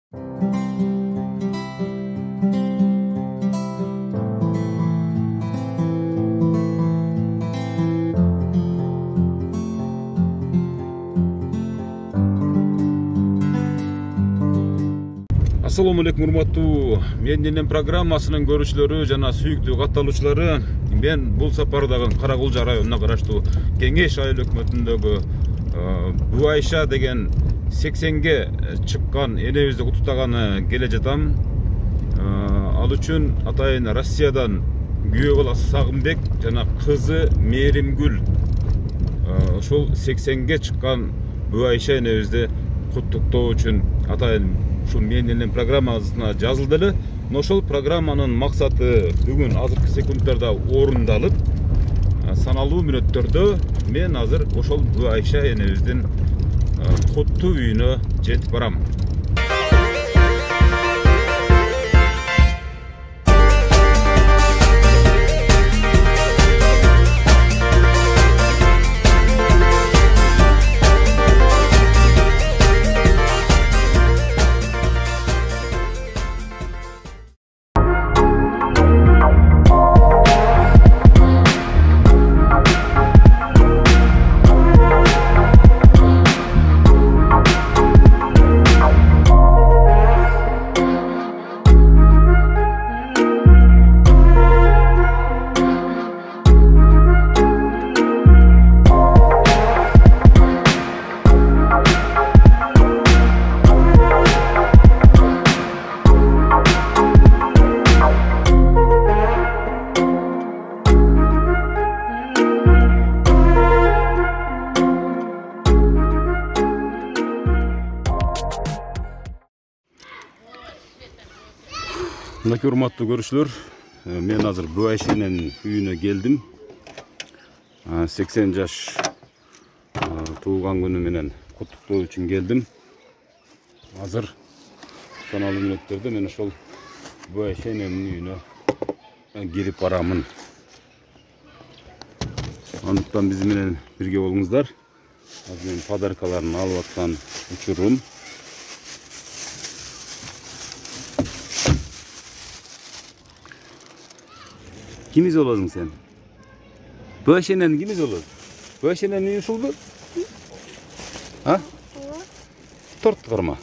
Assalamu alaikum урматтуу Менин программасынын көрүүчүлөрү жана сүйүктүү катталуучулары. Мен бул сапардагы Каракулжа районуна караштуу Кеңеш айыл өкмөтүндөгү Буайша деген 80ге чыккан энебизди куттуктаганы келе жатам. Ал үчүн атайын Россиядан күйөө баласы Сагынбек жана кызы Мээримгүл ошол 80ге чыккан Буайша энебизди куттуктоо үчүн атайын ушул менин программасына жазылды эле. Ошол программанын максаты бүгүн азыркы секундтарда орундалып, саналуу мүнөттөрдө мен азыр ошол Буайша энебиздин куттуу үйүнө жетип барам. Мынакей урматтуу көрүүчүлөр, мен азыр Буайшанын үйүнө келдим. 80 жаш туулган күнү менен куттуктоо үчүн келдим. Азыр саналуу мүнөттөрдө мен ошол Буайшанын үйүнө кирип барамын. Андыктан биз менен бирге болуңуздар. Азыр мен подаркаларын алып аткан учурум. Kimiz olasın sen? Buayşa'nın kimiz olur? Buayşa'nın ne iş oldu? Ha? Tort kırma.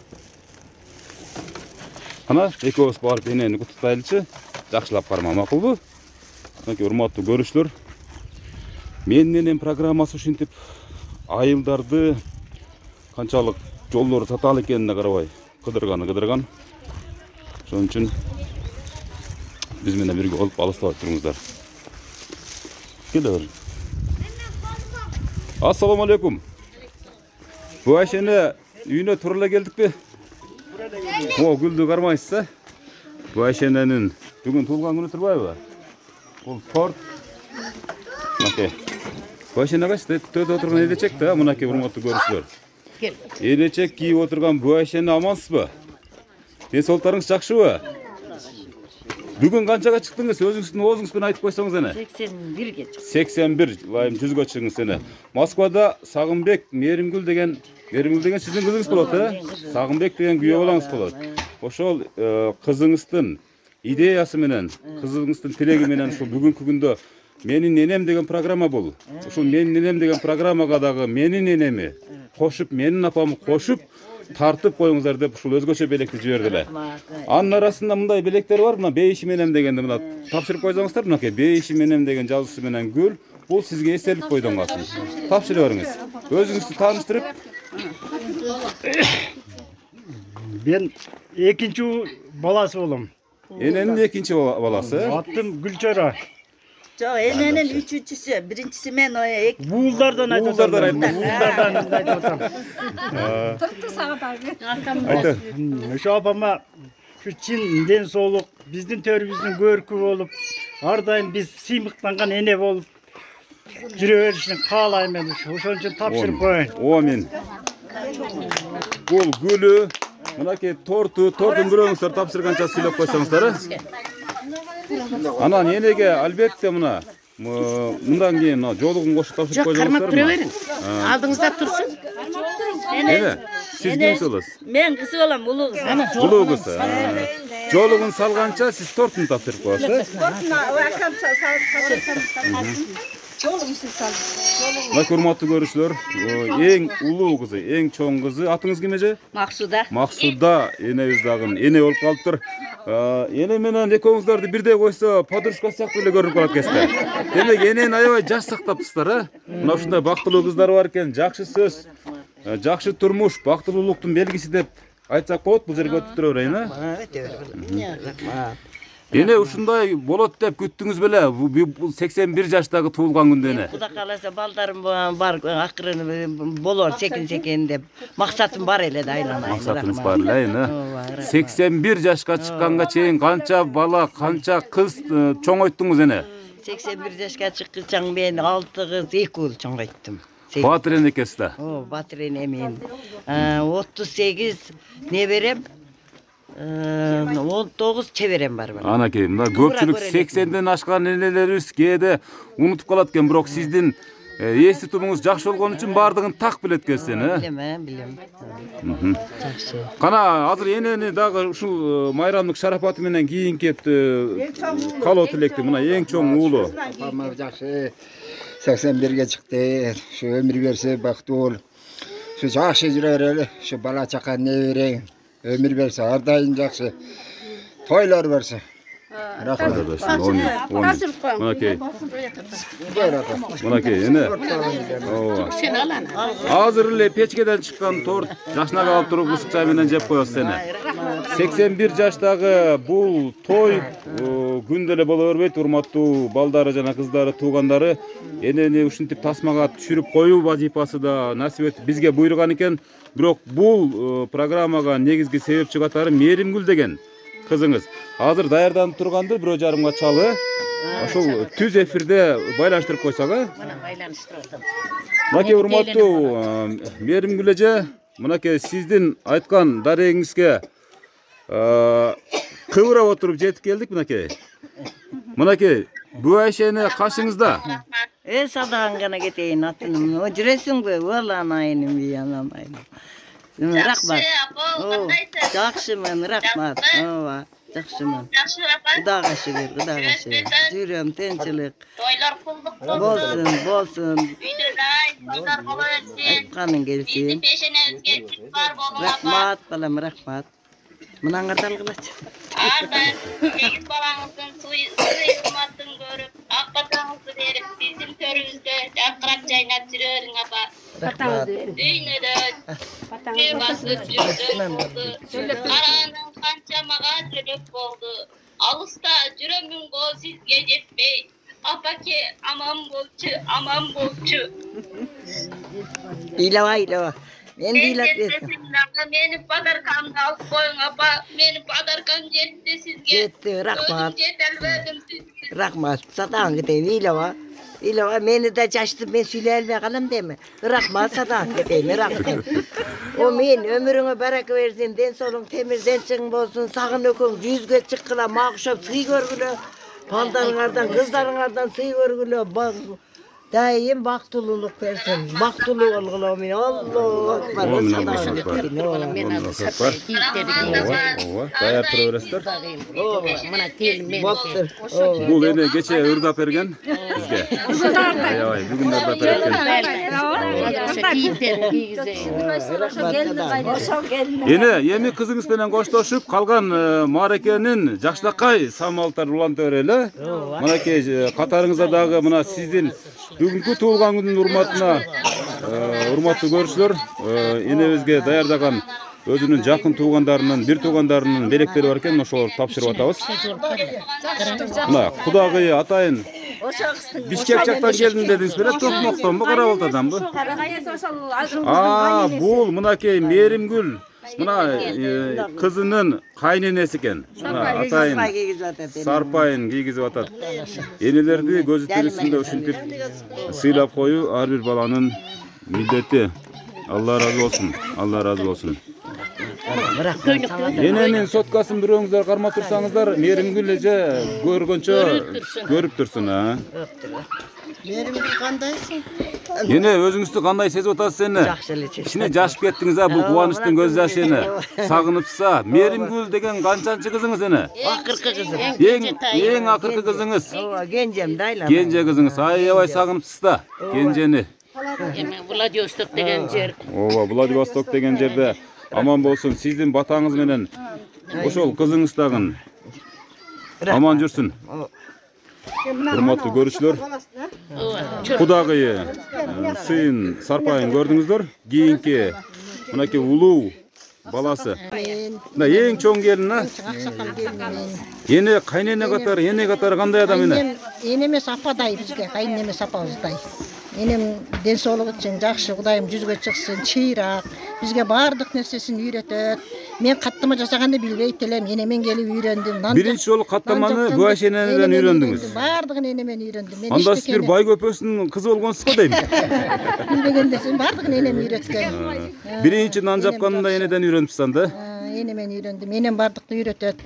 Ana, ekos barıp eneni kutuktaylıçı. Жақшылап қарма мақұл bu. Мынакей урматтуу көрүүчүлөр. Менин программасы ушинтип айылдарды канчалык жолдору татаал экенине карабай кыдырган. Ошон үчүн biz менен бирге болуп алыстабай туруңуздар. Келе бер. Ассаламу алейкум. Буайшаны үйүнө тура эле келдикпи? О, гүлдү кармайсыз, а? Буайшанын бүгүн туулган күнү турбайбы? Бул торт. Мынакей. Буайшана кайсы төдө отурган элечек да, мынакей урматтуу көрүүчүлөр. Элечек кийип отурган Буайшаны амансызбы? Ден соолуктарыңыз жакшыбы? Бүгүн канчага чыктыңыз? Өзүңүздүн оозуңуз менен айтып койсоңуз эне. 81ге чыктым. 81, лайым 100га чыгыңыз эне. Москвада Сагынбек Мээримгүл деген сиздин кызыңыз болот, э? Сагынбек деген күйөө балаңыз болот. Ошол кызыңыздын идеясы менен, кызыңыздын тилеги менен ушул бүгүнкү күндө менин энем деген программа бул. Ушул менин энем деген программага дагы менин энеми кошуп, менин апамы кошуп тартып коюңуздар деп ушул өзгөчө белекти жиберди эле. Анын арасында мындай белектер бар, мына бейишим энем дегенди мына тапшырып койсоңуздар, мынакей бейишим энем деген жазуусу менен гүл, бул сизге эстелик бойдон калсын. Тапшырып бериңиз. Өзүңүздү тааныштырып. Ben экинчи баласы болом. Эненин экинчи баласы. Аттым Гүлчара. Жок, эненин үчүнчүсү, биринчиси мен эки. Буулдардан айтып атам. Айтты. Ошо апама şu чин ден соолук, биздин төрүбүздүн көркү болуп, ар дайым биз сыймыктанган эне болуп жүрө беришин каалайм мен. Ошон үчүн тапшырып коеюн. Амин. Бул гүлү, мынакей тортун бирөөңүздөр тапшырганча сүйлөп койсоңуздар. Анан энеге албетте мындан кийин жолугун кошуп тапшырып койсоңуздар. Кармап тура бериң. Алдыңызда турсун. Эне, Siz kimsiz olasiz? Men kızı olam, ulu kızı. Ulu kızı. Жолугун салганча сиз тортун тапшырып коесуз. Мына урматтуу көрүүчүлөр, эң улуу кызы, эң чоң кызы, атыңыз ким эже? Максуда. Максуда энебиз дагы эне болуп калыптыр. Эне менен экөөңүздөрдү бирдей койсо, подружка сыяктуу эле көрүнүп калат экенсиздер. Демек энени аябай жаш сактаптырсыздар, а? Мына ушундай бактылуу кыздар бар экен, жакшы сөз, жакшы турмуш, бактылуулуктун белгиси деп айтсак болот, бул жерге өтүп тура берейин, а? Эне ушундай болот деп күттүңүз беле? Бул 81 жаштагы туулган күндө эне. Куда каласа балдарым бар, акырын болор секин деп. Максатым бар эле да айланайын. Максатыңыз бар эле, эне. 81 жашка чыкканга чейин канча бала, канча кыз чоңойттуңуз эне? 81 жашка чыккычаң мен 6 кыз 2 уул чоңойттум. Батыр эне экенсиз да. Батыр эне мен. 38 не берем? 19 чеберем бар. Анакей, мына көпчүлүк 80ден ашкан энелерибиз кээде унутуп калат экен, бирок сиздин эси тумуңуз жакшы болгон үчүн бардыгын так билет экенсиз, Билем. Жакшы. Кана азыр энени дагы ушул майрамдык шарапаты менен кийинки калоо тилекти. Мына эң чоң уулу. Апам жакшы 81ге чыкты. Şu ömür verse бактуу. Şu жакшы жүрөр эле. Şu бала чака неберең ömür verse ардайым жакшы. Тойлор берсе. Мынакей. Мынакей, эне. Азыр эле печкеден чыккан торт жашына калып туруп ысык чай менен жеп коесуз эне. 81 жаштагы бул той күндө эле боло бербейт, урматтуу балдары жана кыздары, туугандары. Энени ушинтип тасмага түшүрүп коюу вазифасы да насип этип бизге буйруган экен. Бирок бул программага негизги себепчи катары Меримгүл деген кызыңыз. Азыр даярданып турганды 1:30 чалы. Ошол түз эфирде байланыштырып койсак, Мына байланыштырдым. Мынакей урматтуу Меримгүл эже, мынакей сиздин айткан дарегиңизге кыбырап отуруп жетип келдик мынакей. Мынакей, бу Айшени кашыңызда. Садаган гана кетейин атыным. Жүрөсүңбү? Уланайын би анамайын. Рахмат. Жакшымын, рахмат. Жакшымын. Кудайга шүгүр, Кудайга шүгүр. Жүрөм тынчылык. Toylar kulduk. Болсун. Үйдөлай, kızlar bolo etsin. Каның келсин. Bizi peşenezge çıkar bolun apa. Рахмат, балам, рахмат. Мынаңа талгылач. Ardayım, 8 balağınızın suyu hizmetin görüp, akbatağınızı verip, bizim törümüzde jakırap jaynap жүрөрүң apa. Үйüne de bir basıp жүрсөң oldu. Karanın kança mağa çölöp oldu. Alısta жүрөмүн go sizge жетпей. Apake aman bolçu. İlava. Men dilap Meni padarkamda alıp koyun apa. Meni padarkam jetti sizge. Jetti, rahmat. Özüm jetelmedim sizge. Rahmat. Sadağın gideyim ilava. İlava meni de çaştı, ben söyleyelme kalım deme. Rahmat, sadağın gideyim, rahmat. O men ömürüne baraka versin, den solun temirden çıkın bolsun, sağın ökün, yüzge çıkkıla, mağışap, sığ görgülü. Baldarınlardan, kızlarınlardan sığ görgülü. Daim baktululuk versin. Baktulu olgulu min. Allahu akbar. Sadağın gideyim. Dayar turup berесиздер. Baktır. Бул эне кече ырдап берген бизге. Аябай, бүгүн ырдап берген. Эне эми кызыңыз менен коштошуп калган маарекенин жакшылакай самалттар улантып берели. Мынакей катарыңызда дагы мына сиздин бүгүнкү туулган күнүнүн урматына урматтуу көрүүчүлөр, энебизге даярдаган өзүнүн жакын туугандарынын, бир туугандарынын белектери бар экен, ошолорду тапшырып атабыз. Мына кудагый атайын Бишкек жактан келдим дедиңиз беле, Токмоктонбу, Карабалтаданбы? Бул мынакей Меримгүл, мына кызынын кайненеси экен. Мына атайын сарпайын кийгизип атат. Энелерди көзү тирисинде ушинтип сыйлап коюу ар бир баланын милдети. Алла разы болсун. Алла разы болсун. Эненин соткасын бирөөңүздөр кармап турсаңыздар, Меримгүл эже көргөнчө көрүп турсун, Benim qandayсың? Эне өзүңүздү кандай сезип атасыз эне? Жакшы эле сезип Кичине жашып кеттиңиз а, бул кубанычтын көз жашы эне. Сагынычса, Меримгүл деген канчанчы кызыңыз эне? Акыркы кызым. Эң акыркы кызыңыз. Ооба, кенжем да айлана. Кенже кызыңыз. Аябай сагынычсыз да кенжени. Владивосток деген жер. Ооба, Владивосток деген жерде аман болсун. Сиздин батаңыз менен ошол кызыңыз дагы аман жүрсүн. Урматтуу көрүүчүлөр, кудагыйы сын Сарпайын көрдүңүздөр. Кийинки мынакей улуу баласы. Мына эң чоң келин, а? Эне кайнене катары, эне катары кандай адам эне? Эне эмес ападай бизге, кайын эмес апабыздай. Энем ден соолугу үчүн жакшы, Кудайым жүзгө чыксын, чыйрак. Бизге баардык нерсесин үйрөтөт. Мен каттама жасаганды билбейт элем, энемен келип үйрөндүм. Биринчи жолу каттаманы Буаш эненен үйрөндүңүз. Баардыгын энемен үйрөндүм. Анда сиз бир бай көпөсүнүн кызы болгонсуз го дейм. Билбегендесин баардыгын энем үйрөткөн. Биринчи нан жапканында энеден үйрөнүпсүз анда? Энемен үйрөндүм. Энем баардыкты үйрөтөт.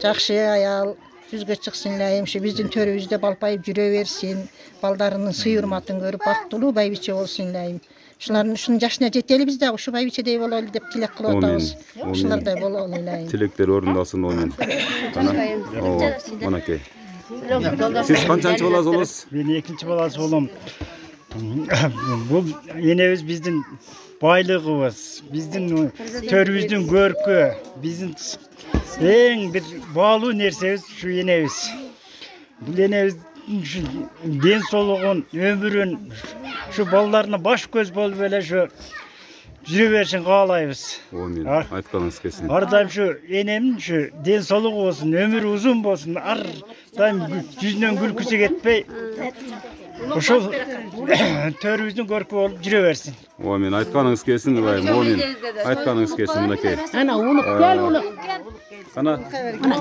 Жакшы аял, жүзгө чыксын элем, биздин төрүбүздө балпайып жүрө берсин, балдарынын сый урматын көрүп бактылуу байбиче болсун элем. Ушулардын ушунун жашына жетели биз дагы ушу байбичедей бололу деп тилек кылып атабыз. Ушулардай бололу элем. Тилектер орындалсын омен. Манакей. Сиз канчанчы баласы болосуз? Мен экинчи баласы болом. Бул энебиз биздин байлыгыбыз, биздин төрүбүздүн көркү, биздин эң бир баалуу нерсебиз ушу энебиз. Бул энебиздин ден соолугун, өмүрүн, ушу балдарына баш көз болуп эле ушу жүрө беришин каалайбыз. Амин. Айтканыңыз келсин. Ар дайым ушу энемдин ушу ден соолугу болсун, өмүрү узун болсун, ар дайым жүзүнөн күлкүсү кетпей, ошол төрүбүздүн көркү болуп жүрө берсин. Амин. Айтканыңыз келсин, Ибайым. Амин. Айтканыңыз келсин мынакей. Ана улук, гел улук. Ана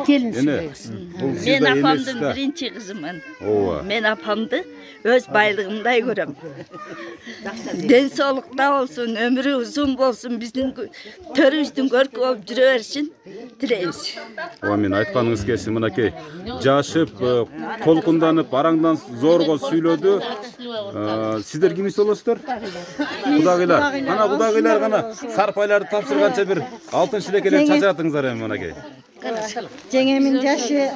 келин. Мен апамдын биринчи кызымын. Ооба. Мен апамды өз байлыгымдай көрөм. Ден соолукта болсун, өмүрү узун болсун, биздин төрүбүздүн көркү болуп жүрө беришин тилейбиз. Амин. Айтканыңыз келсин мынакей. Жашып, толкунданып, араңдан зорго сүйлөдү. Сиздер кимиз болосуздар? Кудагыйлар. Ана кудагыйлар гана Сарпайларды тапшырганча бир алтын шилекелер чачыратыңыздар эми мынакей. Жеңемин жашы,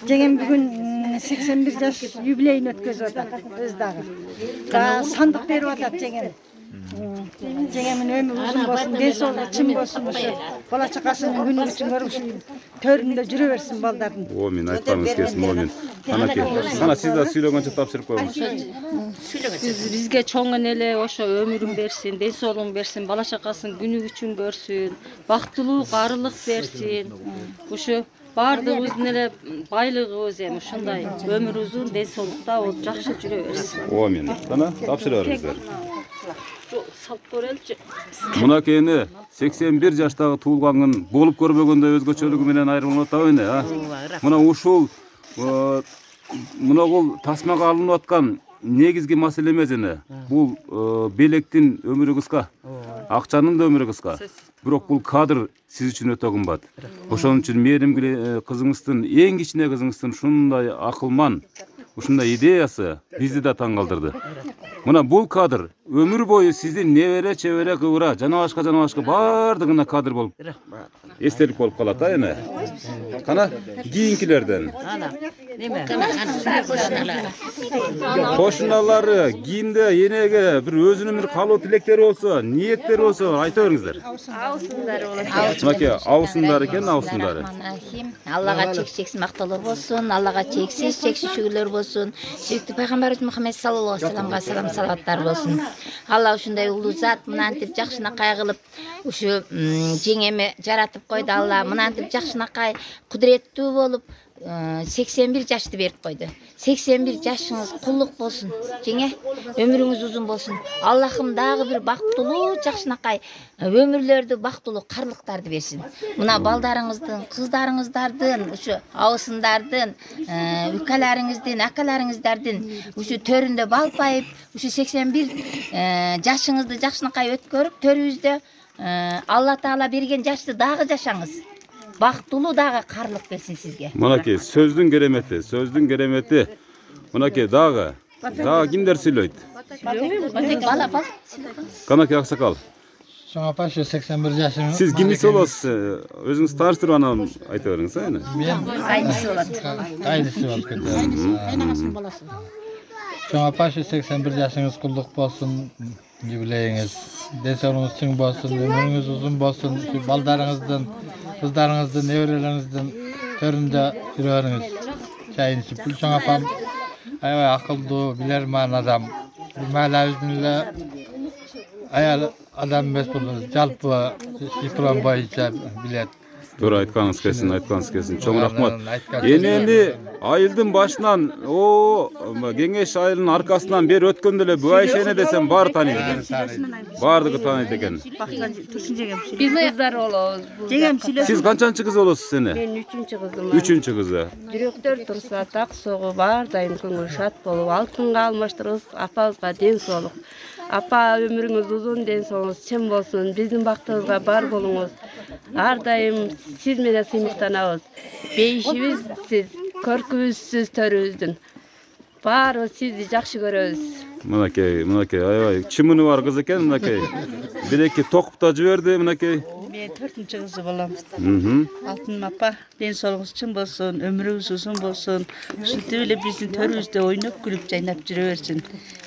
жеңем бүгүн 81 жаш юбилейин өткөзүп атат, өз дагы. Сандык берип атат жеңем. Жеңемин өмүрү узун болсун, ден соолугу чын болсун, ушу бала чакасынын күнү үчүн көрүп, төрүндө жүрө берсин балдардын. Амин. Айтканыңыз келсин. Амин. Анакей. Ана сиз да сүйлөгөнчө тапшырып коюңуз. Бизге чоң эле ошо өмүрүн берсин, ден соолугун берсин, бала чакасын күнү үчүн көрсүн, бактылуу карылык берсин. Ушу баардыгыбыздын эле байлыгыбыз эми ушундай өмүр узун, ден соолукта болуп жакшы жүрө берсин. Амин. Ана тапшыра бериңиздер. Салып көрөлчү. Мынакейни 81 жаштагы туулганын болуп көрбөгөндө өзгөчөлүгү менен айрылып атабы эне, а? Мына ушул бул тасмага алынып аткан негизги маселе эмес эне. Бул белектин өмүрү кыска, акчанын да өмүрү кыска. Бирок бул кадр сиз үчүн өтө кымбат. Ошон үчүн Меримгүл кызыңыздын, эң кичине кызыңыздын ушундай акылман, ушундай идеясы бизди да таң калтырды. Мына бул кадр өмүр бою сиздин небере, чебере, кыбыра, жана башка баардыгына кадр болуп эстелик болуп калат а эне. Кана кийинкилерден. Кошуналары, кийимде энеге бир өзүнүн бир калуу тилектери болсо, ниеттери болсо айта бериңиздер. Аусындары болот. Мынакей аусындары экен, аусындары. Аллага чексиз мактоолор болсун, Аллага чексиз шүгүрлөр болсун. Сүйүктүү пайгамбарыбыз Мухаммед саллаллаху алейхи вассаламга салам салаваттар болсун. Алла ушундай улуу зат мынантип жакшынакай кылып ушу жеңеме жаратып койду. Алла мынантип жакшынакай кудуреттүү болуп 81 жашты берип койду. 81 жашыңыз куллук болсун. Жеңе, өмүрүңүз узун болсун. Аллахым дагы бир бактылуу жакшынакай өмүрлөрдү, бактылуу карлыктарды берсин. Мына балдарыңыздын, кыздарыңыздардын, ушу абысындардын, үкаларыңыздын, акаларыңыздардын ушу төрүндө балпайып, ушу 81 жашыңызды жакшынакай өткөрүп, төрүбүздө Алла Таала берген жашты дагы жашаңыз. Бактылуу дагы карлык берсин сизге. Мынакей сөздүн керемети. Мынакей дагы кимдер сүйлөйт? Бала. Канакей аксакал. Чоң апа, 81 жашым. Siz kimisi olасыз? Өзүңүз тааныштырып анан айта бериңиз, эне. Мен Aynısı болады. айнысы болуп кетем. Чоң апа, 81 жашыңыз кулдук болсун, юбилейиңиz. Денсаулыгыңыз чың болсун, өмүрүңүз узун болсун, балдарыңыздын, кыздарыңыздын, неберелериңиздин төрүндө жүрөрүңүз. Чайын ичип, бул чоң апам аябай акылдуу, билерман адам. Маалабыздын эле аял адам эмес бул, жалпы диплом боюнча билет. Туура айтканыңыз келсин. Чоң рахмат. Энени айылдын башынан, кеңеш айылынын аркасынан бери өткөндө эле Буайшене десем баары тааныйт экен. Баардыгы тааныйт экен. Биз кыздар болобуз. Жеңем сүйлөсүн. Сиз канчанчы кыз болосуз эне? Мен 3-чү кызым. 3-чү кызы. Жүрөктөр турса так согуп, ар дайым көңүл шат болуп, алтынга алмаштырыбыз, апабызга ден соолук. Апа өмүрүңүз узун, ден соолугуңуз чын болсун. Биздин бактыбызга бар болуңуз. Ар дайым сиз менен сыймыктанабыз. Бейишибиз сиз, көркүбүз сиз төрүбүздүн. Баарыбыз сизди жакшы көрөбүз. Мынакей аябай чымыны бар кыз экен, мынакей. Бир-эки токуп да жиберди, мынакей. Мен 4-чү кызы болом. Алтын апа, ден соолугуңуз чын болсун, өмүрүңүз узун болсун. Ушинтип эле биздин төрүбүздө ойноп күлүп жайнап жүрө берсин.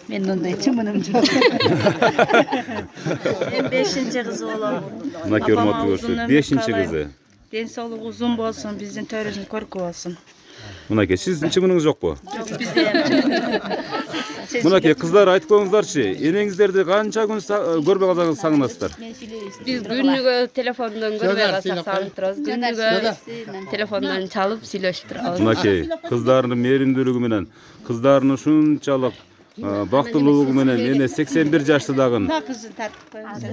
Мен ондай чымыным жок. Мен 5-чи кызы болом. Мынакей урматтуу көрсө, 5-чи кызы. Ден соолугу узун болсун, биздин төрүбүздүн көркү болсун. Мынакей, сиздин чымыныңыз жокпу? Жок, бизде Мынакей кыздар айтып коюңуздарчы, энеңиздерди канча күн көрбөй калсаңыз сагынасыздар? Биз күнүгө телефондон көрбөй калсак сагынып турабыз. Күнүгө телефондон чалып сүйлөшүп турабыз. Мынакей кыздардын мээримдүүлүгү менен, кыздардын ушунчалык бактылуулугу менен эне 81 жаштагын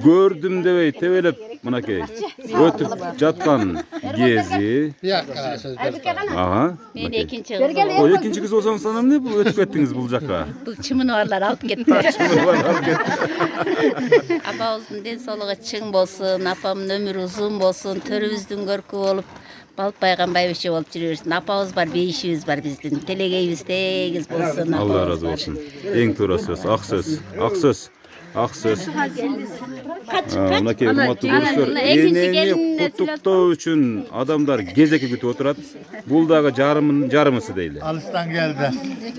көрдүм дебей тебелеп мынакей өтүп жаткан кези. Ага. Мен 2-чи кызым. О, 2-чи кыз болсоңуз анан эмне бул өтүп кеттиңиз бул жакка? Бул чымыны барлар алып кетти. Апабыздын ден соолугу чың болсун, апамдын өмүрү узун болсун, төрүбүздүн көркү болуп, балпайган байбиче болуп жүрө берсин. Апабыз бар, бейишибиз бар биздин. Телегейибиз тегиз болсун. Алла разы болсун. Эң туура сөз, ак сөз. Мынакей урматтуу көрүүчүлөр, энени куттуктоо үчүн адамдар кезекке күтүп отурат. Бул дагы жарымысы дейли. Алыстан келди.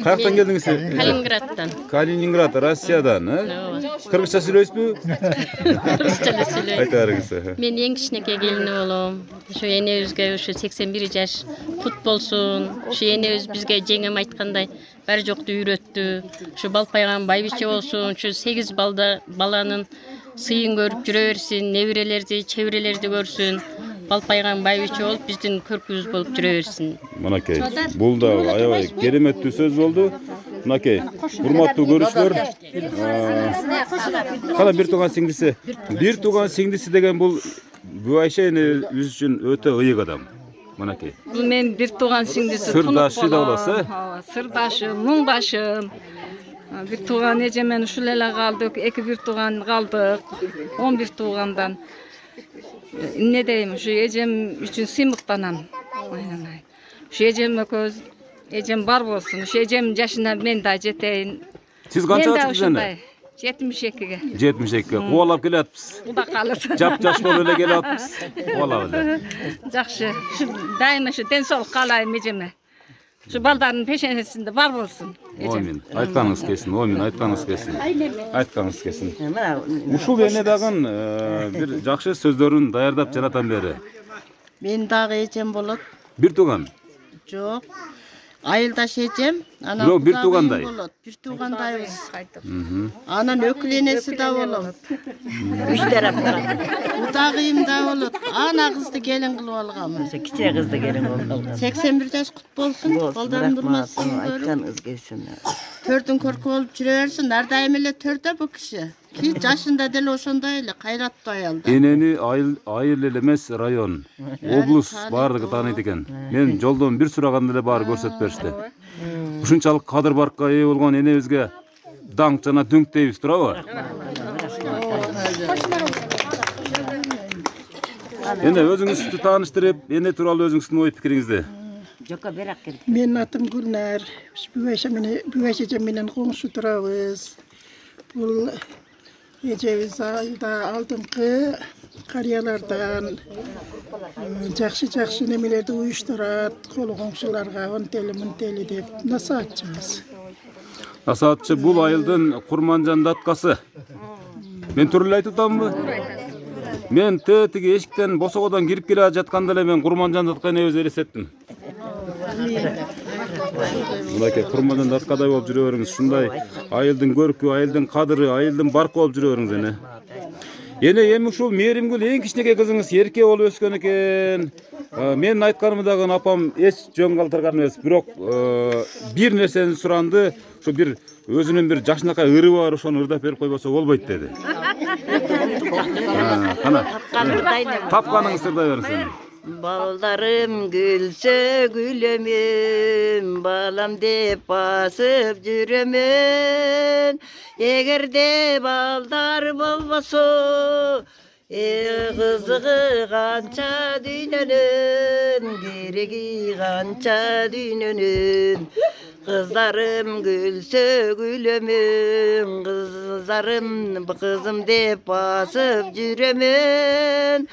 Каяктан келдиңиз? Калининградтан. Калининград, Россиядан, Кыргызча сүйлөйсүзбү? Кыргызча эле сүйлөйм. Айта бериңиз. Мен эң кичинекей келини болом. Ушу энебизге ушу 81 жаш кут болсун. Ушу энебиз бизге жеңем айткандай баары жокту үйрөттү. Ушу балпайган байбиче болсун, ушу 8 баланын сыйын көрүп жүрө берсин, неберелерди, чебирелерди көрсүн. Балпайган байбиче болуп биздин көркүбүз болуп жүрө берсин. Мынакей, бул да аябай кереметтүү сөз болду. Мынакей, урматтуу көрүүчүлөр, кана бир тууган сиңдиси деген бул Буайша эне үчүн өтө ыйык адам. Мынакей. Бул мен бир тууган сиңдиси Сырдашы да болосу, Сырдашым, муңдашым. Bir tuğan ecemen uşulela kaldık, 2 tuğan kaldık, 11 tuğandan. Ne diyeyim, şu ecem için sımıktanan. Şu ecem ököz, ecem bar olsun, şu ecem yaşına ben de jeteyin. Siz kança atışsınız ene? 72'ge. 72'ge, kovalap kelatpız. Bu da kalırsın. Jap-jaş bol öyle kelatpız. Kovalap öyle. Жақсы, şu daima şu densoluk kalayım eceme. Şu baldarın peşenesinde var olsun. Omin, aytkanыңыз келсин, aytkanыңыз келсин. Ушул эне дагы бир жакшы сөздөрүн даярдап жанатан бери. Мен дагы эжем болот. Бир тууган? Жок. Айылдаш эжем, анан Жок, бир туугандай. Бир туугандайбыз. Анан өкүл энеси да болот. 3 тараптан. Удагыйым да болот. Ана кызды келин кылып алганбыз. Кичи кызды келин кылып алган. 81 жаш кут болсун. Колдон durmasın. Айтканыңыз келсин. Төрдүн көркү болуп жүрө берсин. Ар дайым эле төрдө бу киши. Ки жашында деле ошондой эле кайраттуу аял да. Энени айыл эле эмес, район, облус баардыгы тааныйт экен. Мен жолдон бир сураганда эле баары көрсөтүп беришти. Ушунчалык кадыр баркка ээ болгон энебизге даңк жана дүңк дейбиз турабы? Эне өзүңүздү тааныштырып, эне тууралуу өзүңүздүн ой пикириңизди Joka berak keldi. Menin atım Gülnar. Büveşece menen komşu turabız. Bul ecemiz ayda aldımkı karyalardan jakşı nemelerdi uyuşturat, kolu komşularga on teli dep nasatçımız. Насаатчы бул айылдын Курманжан даткасы. Мен турулай айтып атамбы? Мен тиги эшиктен босогодон кирип келе жатканда эле мен Курманжан датканы өзү элестеттим. Мынакей Курманжан даткадай болуп жүрө бериңиз. Ушундай айылдын көркү, айылдын кадыры, айылдын баркы болуп жүрө бериңиз эне. Эми ушул Мээримгүл эң кичинекей кызыңыз Эрке болуп өскөн экен. Менин айтканымдагы апам эч жөн калтырган эмес, бирок бир нерсени суранды. Şu bir özünün bir жашынакай ыры бар, ошону ырдап берип койбосо болбойт dedi. Кана. Тапканыңыз ырдай бериңиз. Baldarım gülse gülemim, balam dep basıp jüremün. Egerde baldar bolboso, kızığı kança dünönün, geregi kança dünönün. Kızlarım gülse gülemün, kızım dep basıp jüremün.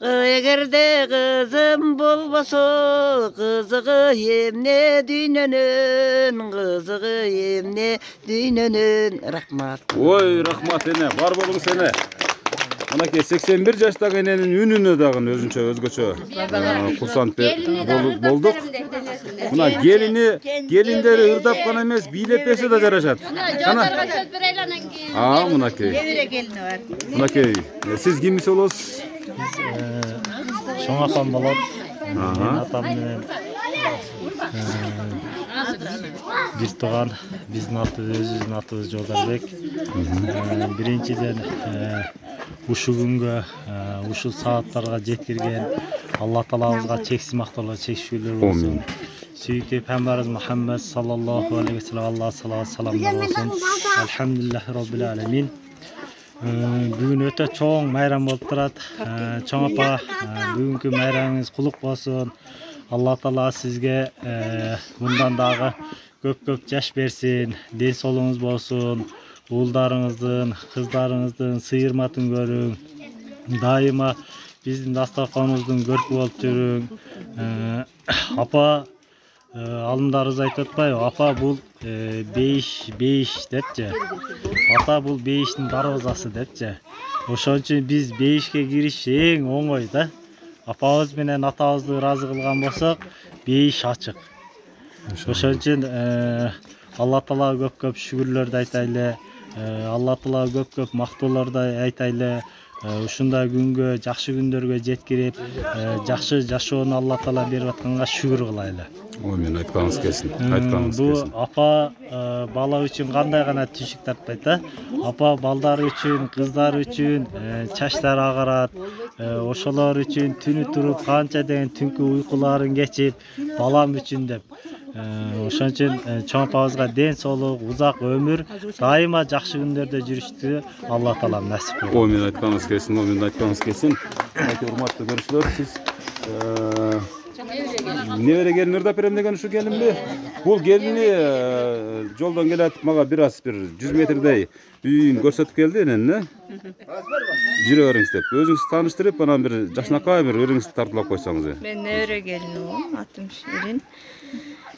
Egerde kızım bolboso, kızığı emne dünönün, kızığı emne dünönün. Rahmat. Oy, rahmat ene, var bolуңуз ene. Anake 81 жаштагы эненин үнүнө дагы өзгөчө курсант болдук. Мына келиндери ырдап гана эмес, бийлеп берсе да жарашат. Мынакей. Мынакей, сиз кимис болосуз? Чоң апам болот. Атам менен бир тууган, биздин өзүбүздүн атыбыз Жолдарбек. Биринчиден ушул күнгө, ушул сааттарга жеткирген Алла Таалабызга чексиз мактоолор, чечүүлөр болсун. Сүйүктүү Пайгамбарыбыз Мухаммад саллаллаху алейхи ва саллям, Алла саламдар болсун. Алхамдулиллахи роббил аламин. Бүгүн өтө чоң майрам болуп турат. Чоң апа, бүгүнкү майрамыңыз кулук болсун. Алла Таала сизге мындан дагы көп жаш берсин, ден соолугуңуз болсун. Уулдарыңыздын, кыздарыңыздын сыйырматын көрүң. Дайыма биздин дастарканыбыздын көркү болуп жүрүң. Апа, алымдарыбыз айтып атпайбы? Апа бул бейиш депчи. Ата бул бейиштин дарбазасы депчи. Ошон үчүн биз бейишке кириш эң оңой да. Апабыз менен атабызды ыраазы кылган болсок, бейиш ачык. Ошон үчүн Алла Таалага көп шүгүрлөрдү айтайлы. Алла Таалага көп мактоолорду айтайлы. Ушундай күнгө, жакшы күндөргө жеткирип, жакшы жашоону Алла Таала берип атканга шүгүр кылайлы. Мен айтканыңыз келсин. Бул апа бала үчүн кандай гана түшүк тартпайт да. Апа балдары үчүн, кыздары үчүн чачтары агарат. Ошолор үчүн түнү туруп канча деген түнкү уйкуларын кечип, балам үчүн деп. Ошон үчүн чоң апабызга ден соолук, узак өмүр, дайыма жакшы күндөрдө жүрүштү Алла Таала насип кылсын. Мен айтканыңыз келсин. Урматтуу көрүүчүлөр, сиз небере келин ырдап берем деген ушу келинби? Бул келини жолдон келатып мага бир 100 метрдей үйүн көрсөтүп келди энен, жүрө бериңиз деп. Өзүңүздү тааныштырып, анан бир жашынакай бир ырыңызды тартуулап койсоңуз. Мен небере келиним, атым Ширин.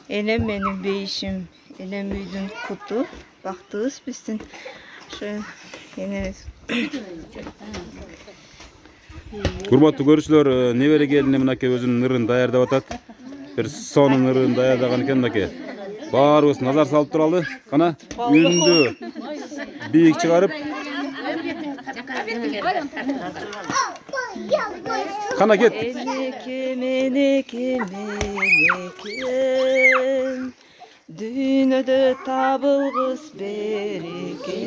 Энем менин бейишим, энем үйдүн куту, бактыбыз биздин. Ошо энебиз. Урматтуу көрүүчүлөр, небере келини мынакей өзүнүн ырын даярдап атат. Бир сонун ырын даярдаган экен мынакей. Баарыбыз назар салып туралы. Кана үнүндү бийик чыгарып. Кана кет. Менеке, дүйнөдө табылгыс береке.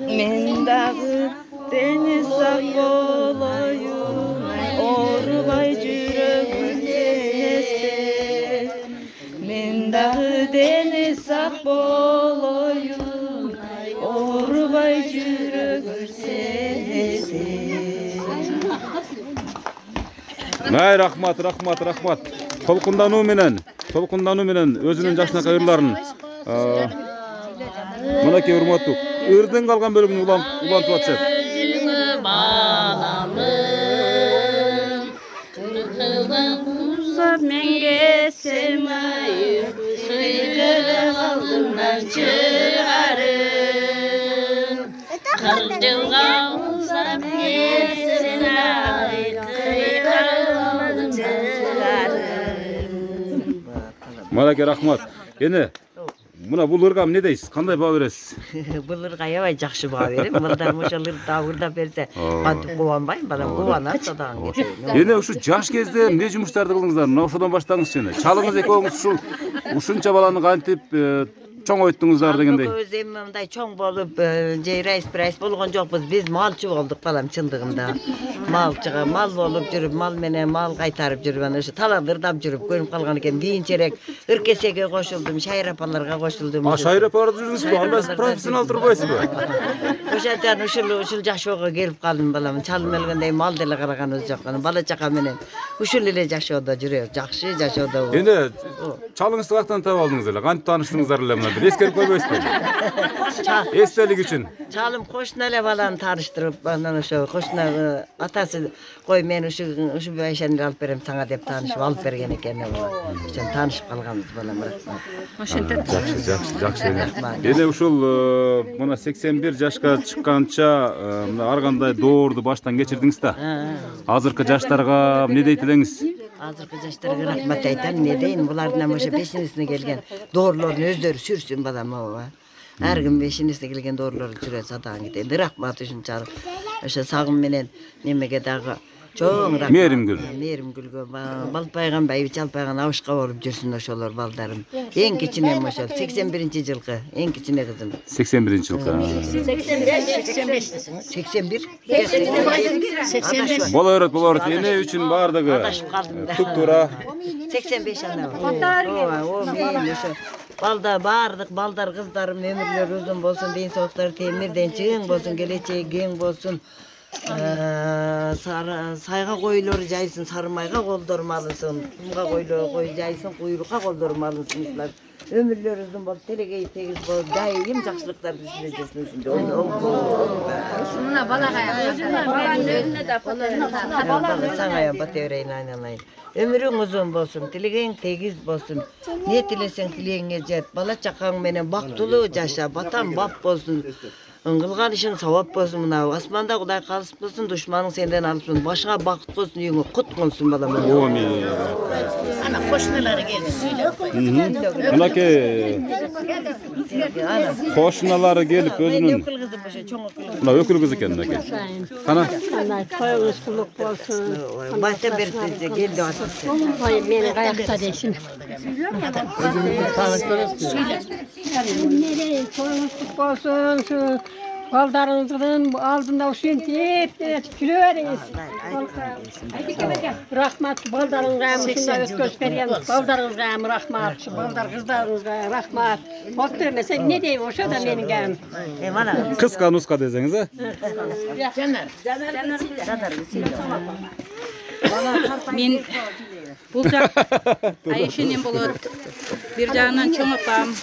Мен дагы дени сак болоюн, оорубай жүрөгүм сенесте. Мен дагы дени сак болоюн, оорубай жүрөгүм сенесте. Рахмат. Толкундануу менен өзүнүн жашынакай ырларын мынакей урматтуу ырдын калган бөлүгүн улантып атышат. Menge semayı Sıygırı aldımdan çıkarım Kırcılga olsam yesin ayı Kıykalım çıkarım Malaka рахмат. Ene Muna bul ırgam ne deysiz? Kanday bağ veresiz? Bul ırga yavay jakşı bağ verim. Buldan moşalır dağırda berse. Hadi kovanbayım bana kovanat sadan. Ene şu jaş кезде ne jumuştарды kılыңыздар? Mına ошодон баштаңыз жана. Çalыңыз экөөңүз ушунча баланы кантип чоң ойттуңуздар дегендей. Өзüm мындай чоң болуп, жей райс болгон жокпуз. Биз малчы болдук балам чындыгында. Малчыга мал болуп жүрүп, мал менен мал кайтарып жүрүп, аны ошо таландырдап жүрүп көрүп калган экен. Кийинчерээк ыркесеге кошулдум, шайрапаларга кошулдум. Шайрапаларда жүрүңүзбү? Анда сиз профессионал турбайсызбы? Ошондон ушул жашоого келип калдым балам. Чалым элгендей мал деле караганыбыз жок. Бала чака менен ушул эле жашоодо жүрөбүз. Жакшы жашоодо. Эне чалыңызды каяктан таап алдыңыз эле? Кантип тааныштыңыздар эле мына? Эскерип койбойсузбу? Эстелик үчүн. Чалым кошуна эле баланы тааныштырып, анан ошо кошуна атасы кой мен ушу байшаны алып берем сага деп таанышып алып берген экен. Ошон таанышып калганбыз балам. Ошентет. Жакшы. Эне ушул мына 81 жашка чыкканча мына ар кандай доорду баштан кечирдиңиз да. Азыркы жаштарга эмне дейт элеңиз? Азыркы жаштарга рахмат айтам. Не дейин? Булардын ошо бешинесине келген доорлорун өздөрү сүрсүн балам ооба. Ар ким бешинесине келген доорлорун сүрө садаң кетет. Рахмат ушунчалык. Ошо сагым менен немеге дагы чоң рахмат. Мээрим-гүлгө балпайган чалпайган абышка болуп жүрсүн ошолор балдарым. Эң кичинем ошол 81-жылкы, эң кичине кызым. 81-жылкы. 85. Болор. Эне үчүн бардыгы туп-туура 85 ана. О, мен ошо бардык балдар кыздарым өмүрлөрү узун болсун, ден соолуктары темирден чың болсун, келечеги кең болсун. Сайга койлору жайсын, сарымайга колдору малынсын, кумга кой жайсын, куйрукка колдору малынсын. Өмүрлөрү узун болуп, телегей тегиз болуп, дайым жакшылыктар бизде жүрсүн. Ушуна балага өзүнө да саңая бата берейин айналайын. Өмүрүң узун болсун, тилегең тегиз болсун. Не тилесең тилегиңе жет. Бала чакаң менен бактылуу жаша, батан бап болсун. Кылган ишиң савап болсун. Мына асманда Кудай калыс болсун, душманың сенден алыпсın. Башыңа бакыт болсун, үйүңө кут болсун балам. Амин. Ана кошуналары келди сүйлөп. Мынакей кошуналары келип өзүнүн мына өкүл кыз экен мынакей. Кана? Коюңуз кулук болсун. Баштан бери келди атып. Ой, мени каякта дейсиң. Өзүңүздү тааныштырасызбы? Коюңуз кулук болсун. Балдарыңыздын алдында ушинтип жүрө бериңиз. Рахмат балдарыңызга, ушундай өткөрүп берген балдарыңызга рахмат. Балдар кыздарыңызга рахмат. Болуп бермесе эмне дейм, ошо да менин гәм. Кыска нуска десеңиз, а? Мен бул жак Айшенем болот. Бир жагынан чоң апам,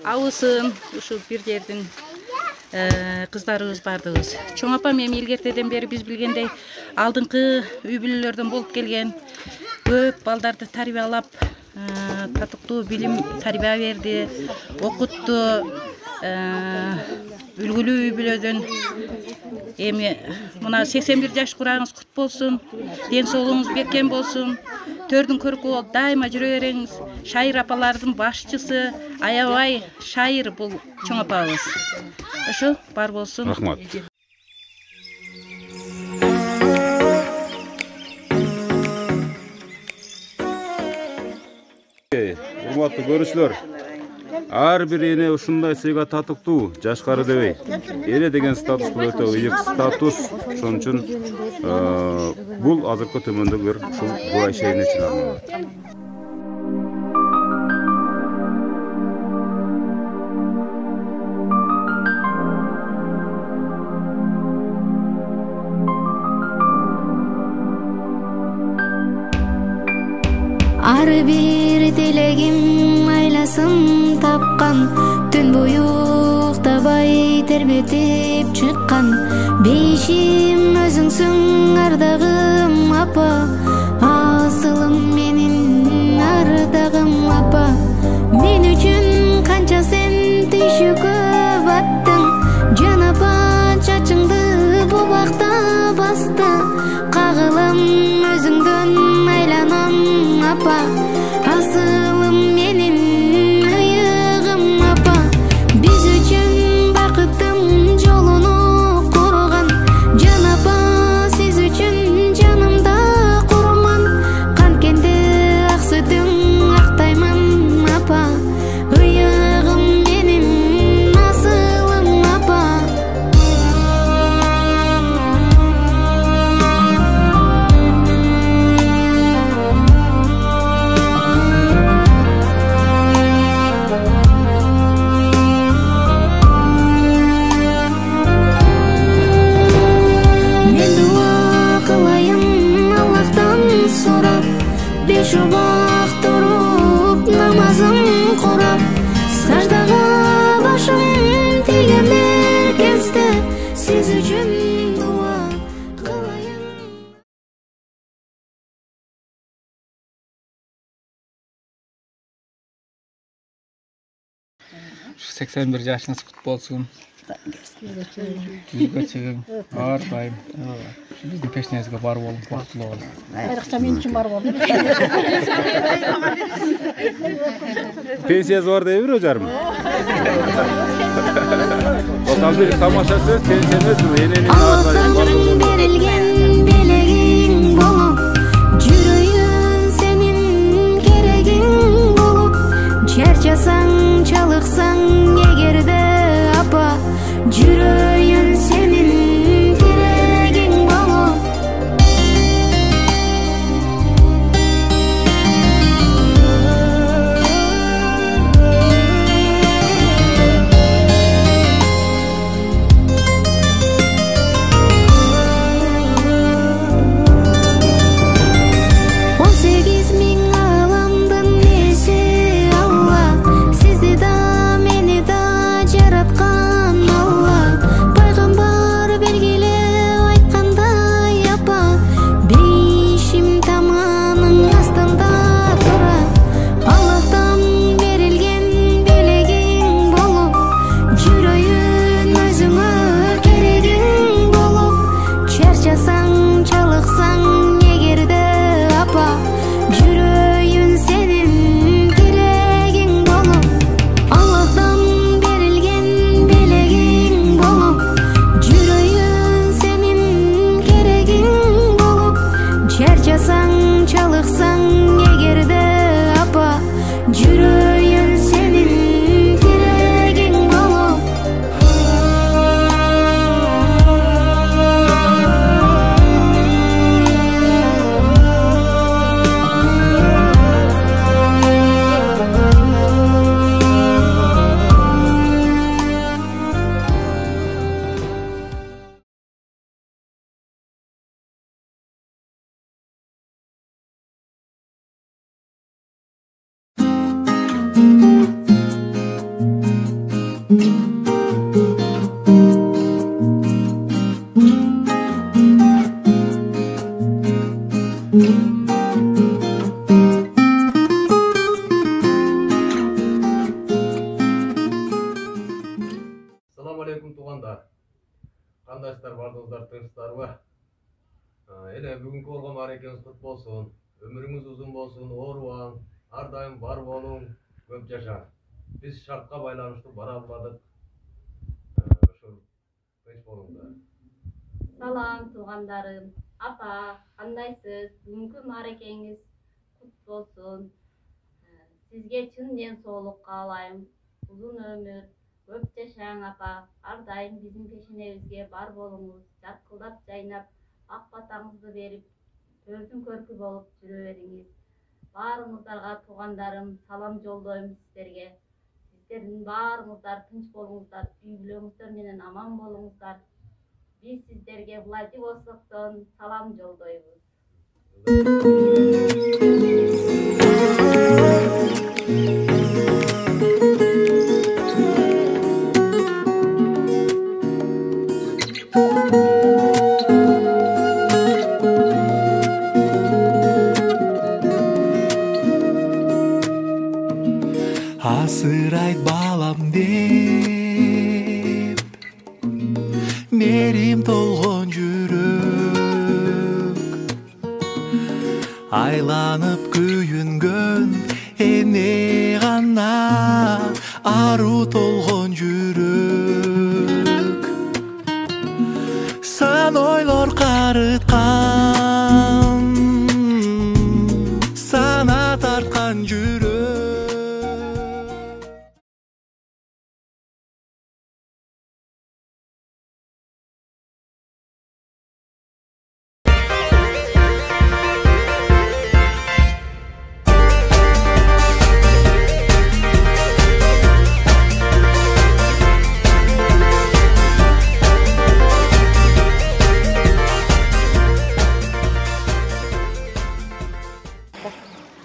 абысым ушул бир жердин кыздарыбыз бардыгыбыз. Чоң апам эми илгертеден бери биз билгендей алдыңкы үй бүлөлөрдөн болуп келген. Көп балдарды тарбиялап, татыктуу билим тарбия берди, окутту. Үлгүлүү үй бүлөдөн эми мына 81 жаш курагыңыз кут болсун, ден соолугуңуз беркен болсун. Төрдүн көркү болуп дайыма жүрө бериңиз. Шайыр апалардын башчысы Аябай Шайыр бул чоң апабыз. Ошо бар болсун. Рахмат. Урматтуу көрүүчүлөр, ар бир эне ушундай сыйга татыктуу, жашкары дебей. Эне деген статус бул өтө ыйык статус. Ошон үчүн бул азыркы төмөндөгү ушул Айша эне чыгармы. ар бир тилегим айласын тапкан, түн бою уктабай тербетип чыккан. Бейишим өзүңсүң ардагым апа, асылым менин ардагым апа. Мен үчүн канча сен түйшүккө баттың, жан апа чачыңды бу бакта басты. Кагылым өзүңдөн айланам апа, асылым менин ыйыгым апа. Биз үчүн бакыттын жолуну курган, жан апа сиз үчүн жанымда курман. Канткенде ак сүтүң актайман апа, ыйыгым менин асылым апа. Мен дуа кылайын Аллахтан сурап, беш убак туруп намазым курап, саждага башым тийген меркезде сиз үчүн дуа кылайын. 81 жашыңыз кут болсун. Жүзгө чыгың, ар дайым. Биздин пешнеңизге бар болуң, бактылуу болуң. Айрыкча мен үчүн бар болду. Пенсиясы бар дейбир өжарым. Отамдын тамаша сөз, пенсияңыз эненин Аллахтан берилген белегиң болуп, жүрөйүн сенин керегиң болуп. Чарчасаң, чалыксаң эгерде апа, жүрөйүн сенин керегиң болуп. Assalamu alaikum туғандар. Қандайсыздар, бардыңыздар, тыныштарбы? Эле бүгүнкү болгон марекеңиз кут болсун. Өмүрүңүз узун болсун, оорубаң, ар дайым бар болуң, көп жаша. Биз шартка байланыштуу бара албадык. Ошол тынч болуңдар. Салам туғандарым. Апа, кандайсыз? Бүгүнкү марекеңиз кут болсун. Сизге чын ден соолук каалайм. Узун өмүр, көп жашаң апа. Ар дайым биздин пешенебизге бар болуңуз. Жаркылдап жайнап, ак батаңызды берип, төрдүн көркү болуп жүрө бериңиз. Баарыңыздарга туғандарым салам жолдойм сиздерге. Сиздердин баарыңыздар тынч болуңуздар, үй бүлөңүздөр менен аман болуңуздар. Биз сиздерге Владивостоктон салам жолдойбуз. асырайт балам деп мерим толгон жүрөк айланып күйүнгөн эне гана ару толгон жүрөк сан ойлор карыткан сана тарткан жүрөк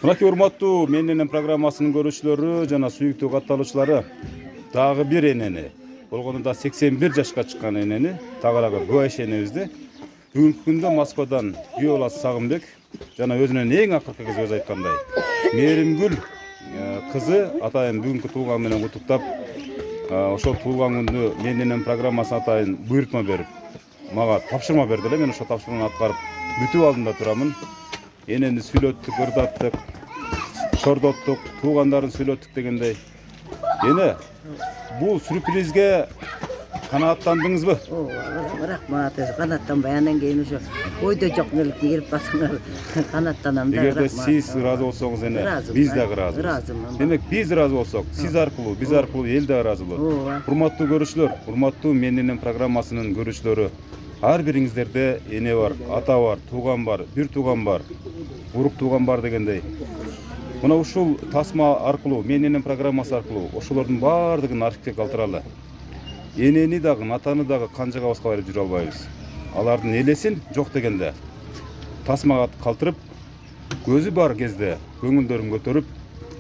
Мынакей урматтуу Менен программасынын көрүүчүлөрү жана сүйүктүү катталуучулары, дагы бир энени, болгону да 81 жашка чыккан энени тагырага куба ишенебизди. Бүгүнкү күндө Москвадан Виола Сагынбек жана өзүнүн эң акыркы кызы өзү айткандай, Мээримгүл кызы атайын бүгүнкү туулган менен куттуктап, ошол туулган күндү Менен программасына атайын буйрутма берип, мага тапшырма берди эле. Мен ошол тапшырманы аткарып бүтүп алдымда турамын. Энени сүйлөттүк, ырдаттык, чордоттук, туугандарын сүйлөттүк дегендей. Эне, бул сюрпризге канааттандыңызбы? Рахмат, канааттанбай анан кийин ошо ойдо жок нерселерге кирип калсаңар канааттанам да. Эгерде сиз ыраазы болсоңуз эне, биз дагы ыраазыбыз. Демек биз ыраазы болсок, сиз аркылуу, биз аркылуу эл дагы ыраазы болот. Урматтуу көрүүчүлөр, урматтуу Менен программасынын көрүүчүлөрү, ар бириңиздерде эне бар, ата бар, тууган бар, бир тууган бар, урук тууган бар дегендей. Мына ушул тасма аркылуу, Менен программасы аркылуу ошолордун баардыгын архивге калтыралы. Энени дагы, атаны дагы канжыгабызга берип жүрө албайбыз. Алардын элесин жок дегенде тасмага калтырып, көзү бар кезде көңүлдөрүн көтөрүп,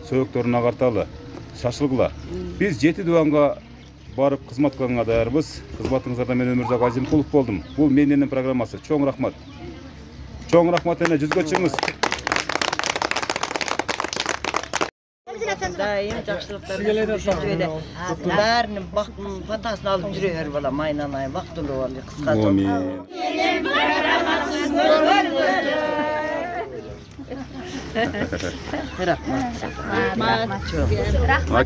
сөөктөрүн агарталы, шашылгыла. Биз 7 дубанга барып кызмат кылганга даярбыз. Кызматыңыздарда мен Өмүрзак Азимкулов болдум. Бул Менен программасы. Чоң рахмат. Чоң рахмат эне, жүзгө чыгыңыз. Дайым жакшылыктарды сүйлөп баарынын батасын алып жүрө бер балам, айнанай бактылуу бол, кыскасы. Менен программасын көргөндөр. Рахмат. Рахмат.